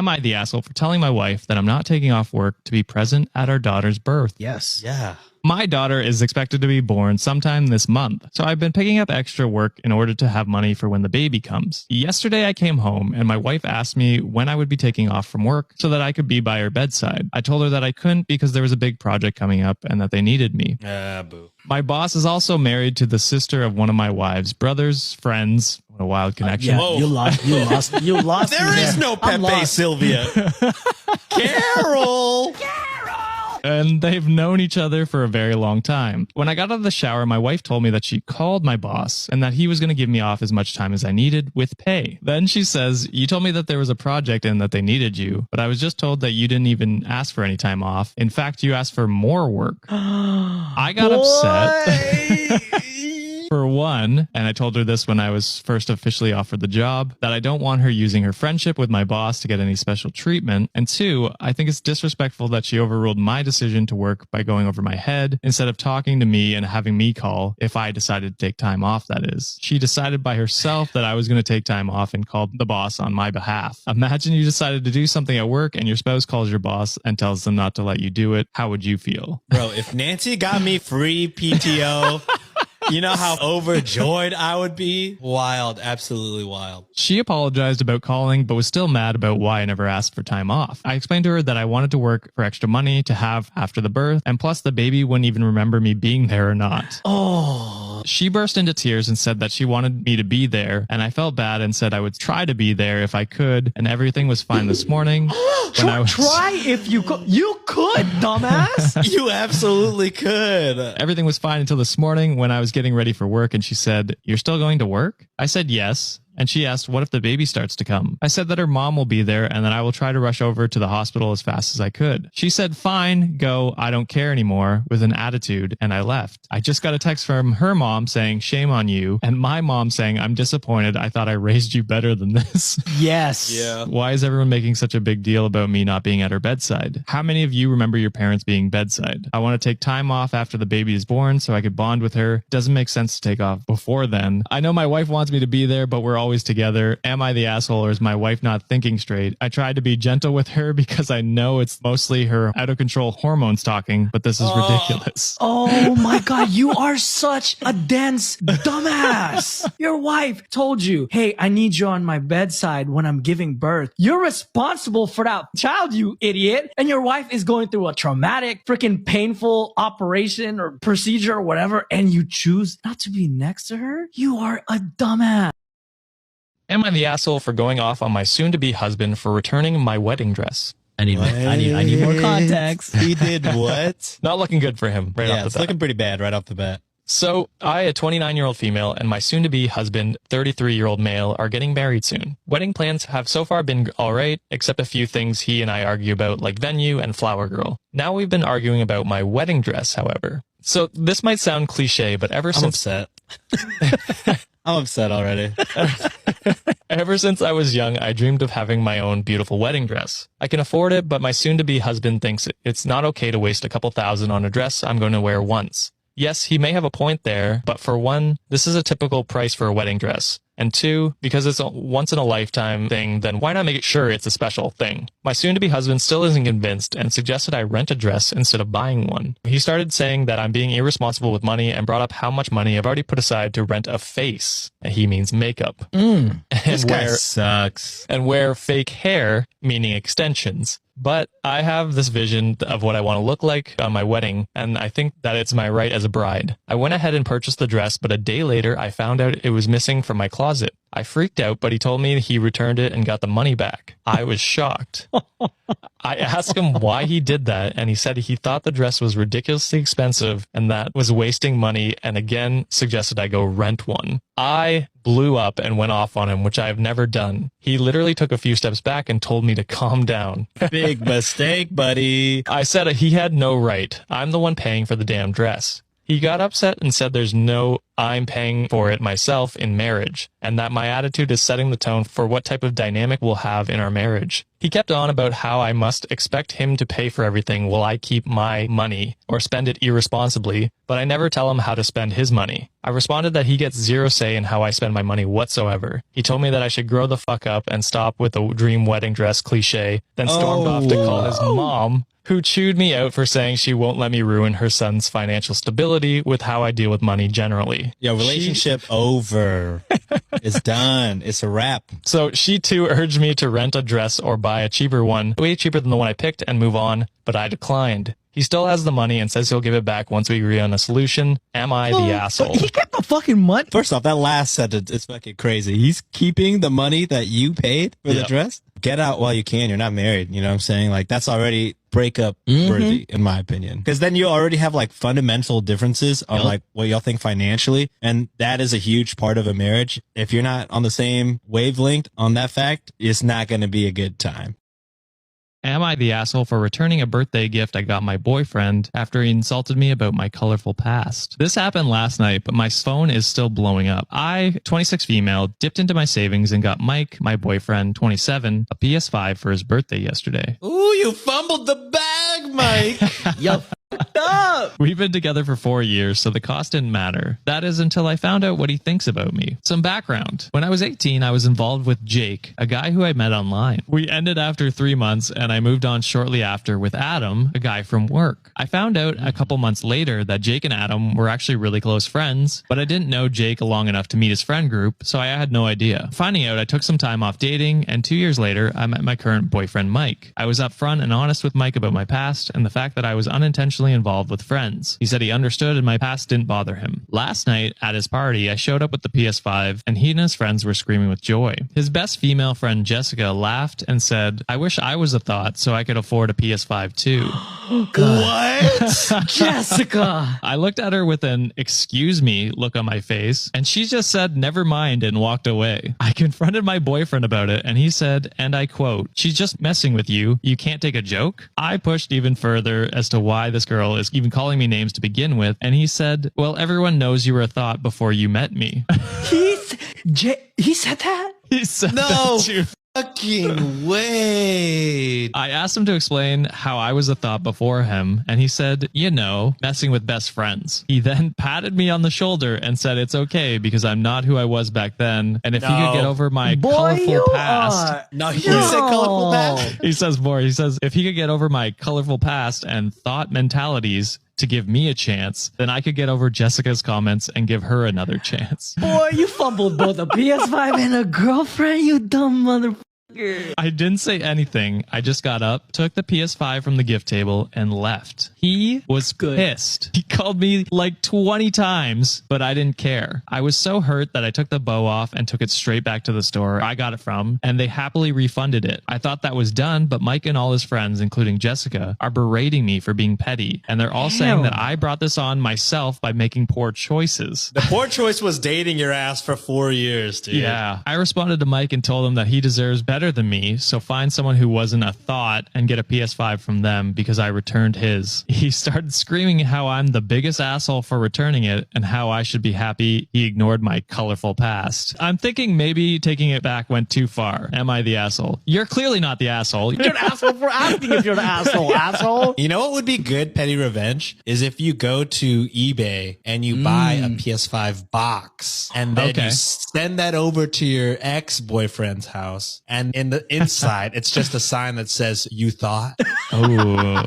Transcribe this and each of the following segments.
Am I the asshole for telling my wife that I'm not taking off work to be present at our daughter's birth? Yes. Yeah. My daughter is expected to be born sometime this month, so I've been picking up extra work in order to have money for when the baby comes. Yesterday I came home and my wife asked me when I would be taking off from work so that I could be by her bedside. I told her that I couldn't because there was a big project coming up and that they needed me. Boo. My boss is also married to the sister of one of my wife's brothers, friends. What a wild connection. Yeah, you lost. There is no Pepe Sylvia. Carol. And they've known each other for a very long time. When I got out of the shower, my wife told me that she called my boss and that he was going to give me off as much time as I needed with pay. Then she says, you told me that there was a project and that they needed you, but I was just told that you didn't even ask for any time off. In fact, you asked for more work. I got upset. For one, and I told her this when I was first officially offered the job, that I don't want her using her friendship with my boss to get any special treatment. And two, I think it's disrespectful that she overruled my decision to work by going over my head instead of talking to me and having me call if I decided to take time off, that is. She decided by herself that I was going to take time off and called the boss on my behalf. Imagine you decided to do something at work and your spouse calls your boss and tells them not to let you do it. How would you feel? Bro, if Nancy got me free PTO... You know how overjoyed I would be? Wild. Absolutely wild. She apologized about calling, but was still mad about why I never asked for time off. I explained to her that I wanted to work for extra money to have after the birth, and plus the baby wouldn't even remember me being there or not. Oh. She burst into tears and said that she wanted me to be there, and I felt bad and said I would try to be there if I could, and everything was fine this morning. Try if you could. You could, dumbass. You absolutely could. Everything was fine until this morning when I was getting ready for work, and she said, "You're still going to work?" I said yes. And she asked, what if the baby starts to come? I said that her mom will be there and that I will try to rush over to the hospital as fast as I could. She said, fine, go, I don't care anymore, with an attitude, and I left. I just got a text from her mom saying, shame on you, and my mom saying, I'm disappointed. I thought I raised you better than this. Yes. Yeah. Why is everyone making such a big deal about me not being at her bedside? How many of you remember your parents being bedside? I want to take time off after the baby is born so I could bond with her. Doesn't make sense to take off before then. I know my wife wants me to be there, but we're always together. Am I the asshole or is my wife not thinking straight? I tried to be gentle with her because I know it's mostly her out of control hormones talking, but this is ridiculous. Oh my God, you are such a dense dumbass. Your wife told you, hey, I need you on my bedside when I'm giving birth. You're responsible for that child, you idiot. And your wife is going through a traumatic, freaking painful operation or procedure or whatever, and you choose not to be next to her? You are a dumbass. Am I the asshole for going off on my soon-to-be husband for returning my wedding dress? I need more context. He did what? Not looking good for him right off the It's bat. looking pretty bad right off the bat. So, I, a 29-year-old female, and my soon-to-be husband, 33-year-old male, are getting married soon. Wedding plans have so far been alright, except a few things he and I argue about, like venue and flower girl. Now we've been arguing about my wedding dress, however. So, this might sound cliche, but I'm upset. I'm upset already. Ever since I was young, I dreamed of having my own beautiful wedding dress. I can afford it, but my soon-to-be husband thinks it's not okay to waste a couple $1,000 on a dress I'm going to wear once. Yes, he may have a point there, but for one, this is a typical price for a wedding dress. And two, because it's a once-in-a-lifetime thing, then why not make sure it's a special thing? My soon-to-be husband still isn't convinced and suggested I rent a dress instead of buying one. He started saying that I'm being irresponsible with money and brought up how much money I've already put aside to rent a face. And he means makeup. This guy sucks. And wear fake hair, meaning extensions. But I have this vision of what I want to look like on my wedding, and I think that it's my right as a bride. I went ahead and purchased the dress, but a day later, I found out it was missing from my closet. I freaked out, but he told me he returned it and got the money back. I was shocked. I asked him why he did that, and he said he thought the dress was ridiculously expensive and that was wasting money, and again suggested I go rent one. I blew up and went off on him, which I have never done. He literally took a few steps back and told me to calm down. Big mistake, buddy. I said he had no right. I'm the one paying for the damn dress. He got upset and said there's no I'm paying for it myself in marriage, and that my attitude is setting the tone for what type of dynamic we'll have in our marriage. He kept on about how I must expect him to pay for everything while I keep my money or spend it irresponsibly, but I never tell him how to spend his money. I responded that he gets zero say in how I spend my money whatsoever. He told me that I should grow the fuck up and stop with the dream wedding dress cliche, then stormed off to call his mom, who chewed me out for saying she won't let me ruin her son's financial stability with how I deal with money generally. Yo, relationship over. It's done. It's a wrap. So she too urged me to rent a dress or buy a cheaper one, way cheaper than the one I picked, and move on, but I declined. He still has the money and says he'll give it back once we agree on a solution. Am I the asshole? He kept the fucking money. First off, that last sentence is fucking crazy. He's keeping the money that you paid for the dress. Get out while you can. You're not married. You know what I'm saying? Like, that's already breakup worthy, in my opinion. Because then you already have like fundamental differences on like what y'all think financially. And that is a huge part of a marriage. If you're not on the same wavelength on that fact, it's not going to be a good time. Am I the asshole for returning a birthday gift I got my boyfriend after he insulted me about my colorful past? This happened last night, but my phone is still blowing up. I, 26 female, dipped into my savings and got Mike, my boyfriend, 27, a PS5 for his birthday yesterday. Ooh, you fumbled the bag, Mike. Yo, up. We've been together for 4 years, so the cost didn't matter. That is until I found out what he thinks about me. Some background. When I was 18, I was involved with Jake, a guy who I met online. We ended after 3 months, and I moved on shortly after with Adam, a guy from work. I found out a couple months later that Jake and Adam were actually really close friends, but I didn't know Jake long enough to meet his friend group, so I had no idea. Finding out, I took some time off dating, and 2 years later, I met my current boyfriend, Mike. I was upfront and honest with Mike about my past and the fact that I was unintentionally involved with friends. He said he understood and my past didn't bother him. Last night at his party, I showed up with the PS5 and he and his friends were screaming with joy. His best female friend Jessica laughed and said, I wish I was a thought so I could afford a PS5 too. What? Jessica. I looked at her with an excuse me look on my face and she just said never mind and walked away. I confronted my boyfriend about it and he said, and I quote, she's just messing with you. You can't take a joke? I pushed even further as to why this girl is even calling me names to begin with, and he said, well, everyone knows you were a thought before you met me. He said that? He said No that too. fucking way. I asked him to explain how I was a thought before him, and he said, you know, messing with best friends. He then patted me on the shoulder and said it's okay because I'm not who I was back then, and if he could get over my colorful past... No, he said colorful past. He says more. He says, if he could get over my colorful past and thought mentalities to give me a chance, then I could get over Jessica's comments and give her another chance. Boy, you fumbled both a PS5 and a girlfriend, you dumb motherfucker. I didn't say anything. I just got up, took the PS5 from the gift table, and left. He was pissed. He called me like 20 times, but I didn't care. I was so hurt that I took the bow off and took it straight back to the store I got it from, and they happily refunded it. I thought that was done, but Mike and all his friends, including Jessica, are berating me for being petty, and they're all saying that I brought this on myself by making poor choices. The poor choice was dating your ass for 4 years, dude. Yeah. I responded to Mike and told him that he deserves better than me, so find someone who wasn't a thought and get a PS5 from them because I returned his. He started screaming how I'm the biggest asshole for returning it and how I should be happy he ignored my colorful past. I'm thinking maybe taking it back went too far. Am I the asshole? You're clearly not the asshole. You're an asshole for asking if you're an asshole, asshole. You know what would be good petty revenge is if you go to eBay and you buy a PS5 box and then you send that over to your ex-boyfriend's house, and in the inside it's just a sign that says you thought. Oh.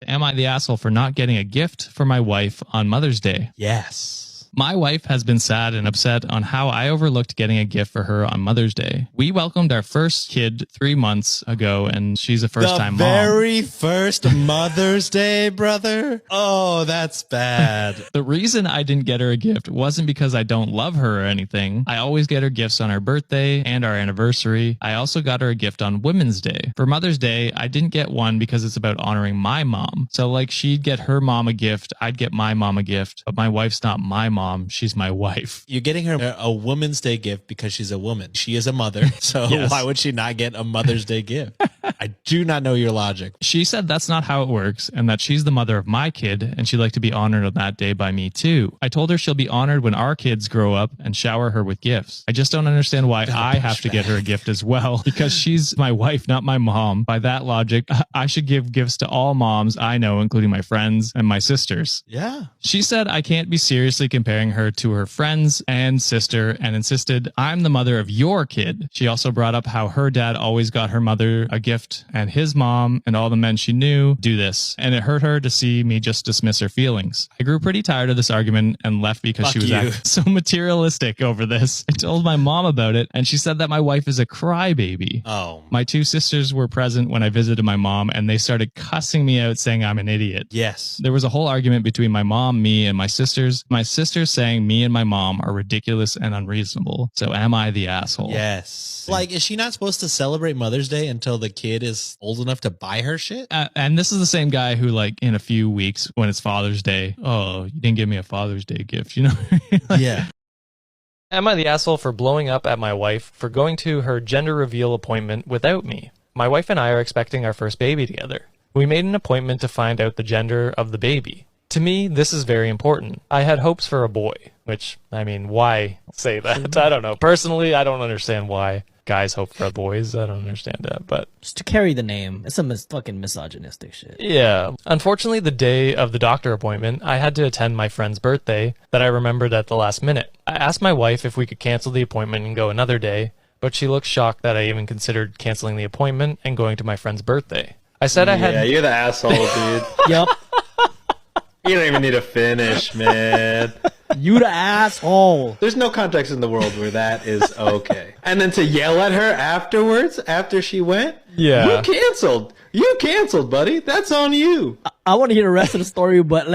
Am I the asshole for not getting a gift for my wife on Mother's Day? Yes. My wife has been sad and upset on how I overlooked getting a gift for her on Mother's Day. We welcomed our first kid 3 months ago, and she's a first-time mom. The very first Mother's Day, brother? Oh, that's bad. The reason I didn't get her a gift wasn't because I don't love her or anything. I always get her gifts on her birthday and our anniversary. I also got her a gift on Women's Day. For Mother's Day, I didn't get one because it's about honoring my mom. So like she'd get her mom a gift, I'd get my mom a gift, but my wife's not my mom. She's my wife. You're getting her a Woman's Day gift because she's a woman. She is a mother. So why would she not get a Mother's Day gift? I do not know your logic. She said that's not how it works and that she's the mother of my kid and she'd like to be honored on that day by me too. I told her she'll be honored when our kids grow up and shower her with gifts. I just don't understand why I have to get her a gift as well because she's my wife, not my mom. By that logic, I should give gifts to all moms I know, including my friends and my sisters. Yeah. She said I can't be seriously comparing her to her friends and sister and insisted I'm the mother of your kid. She also brought up how her dad always got her mother a gift and his mom and all the men she knew do this. And it hurt her to see me just dismiss her feelings. I grew pretty tired of this argument and left because she was acting so materialistic over this. I told my mom about it and she said that my wife is a crybaby. Oh. My two sisters were present when I visited my mom and they started cussing me out saying I'm an idiot. Yes. There was a whole argument between my mom, me, and my sisters. My sisters saying me and my mom are ridiculous and unreasonable. So am I the asshole? Yes. Like, is she not supposed to celebrate Mother's Day until the kid is old enough to buy her shit? And this is the same guy who, like, in a few weeks when it's Father's Day, oh, you didn't give me a Father's Day gift, you know? Yeah. Am I the asshole for blowing up at my wife for going to her gender reveal appointment without me? My wife and I are expecting our first baby together. We made an appointment to find out the gender of the baby. To me, this is very important. I had hopes for a boy, which, I mean, why say that? I don't know. Personally, I don't understand why guys hope for boys. I don't understand that, but... Just to carry the name. It's some fucking misogynistic shit. Yeah. Unfortunately, the day of the doctor appointment, I had to attend my friend's birthday that I remembered at the last minute. I asked my wife if we could cancel the appointment and go another day, but she looked shocked that I even considered canceling the appointment and going to my friend's birthday. I said I had... Yeah, you're the asshole, dude. Yep. You don't even need to finish, man. You the asshole. There's no context in the world where that is okay. And then to yell at her afterwards, after she went? Yeah. You canceled. You canceled, buddy. That's on you. I want to hear the rest of the story, but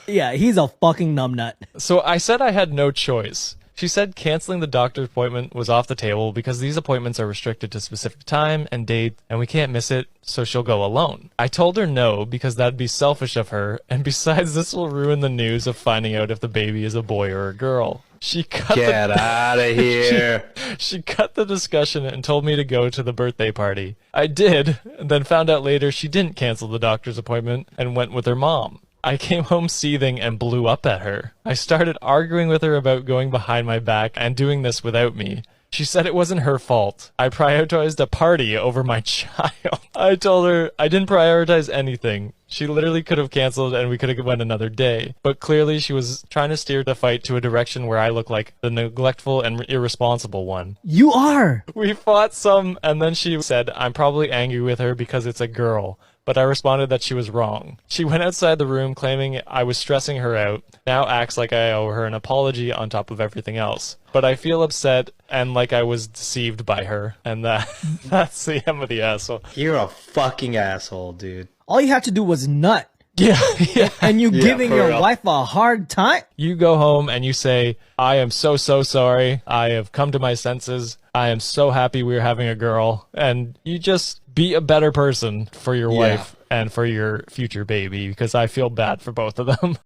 he's a fucking numbnut. So I said I had no choice. She said canceling the doctor's appointment was off the table because these appointments are restricted to specific time and date, and we can't miss it, so she'll go alone. I told her no because that'd be selfish of her, and besides, this will ruin the news of finding out if the baby is a boy or a girl. She cut Get out of here. She cut the discussion and told me to go to the birthday party. I did, and then found out later she didn't cancel the doctor's appointment and went with her mom. I came home seething and blew up at her. I started arguing with her about going behind my back and doing this without me. She said it wasn't her fault. I prioritized a party over my child. I told her I didn't prioritize anything. She literally could have canceled and we could have went another day. But clearly she was trying to steer the fight to a direction where I look like the neglectful and irresponsible one. You are. We fought some and then she said I'm probably angry with her because it's a girl. But I responded that she was wrong. She went outside the room claiming I was stressing her out, now acts like I owe her an apology on top of everything else. But I feel upset and like I was deceived by her, and that's the end of the asshole. You're a fucking asshole, dude. All you have to do was nut. Yeah. And you giving for your real. wife a hard time? You go home and you say, I am so sorry. I have come to my senses. I am so happy we're having a girl. And you just be a better person for your wife and for your future baby, because I feel bad for both of them.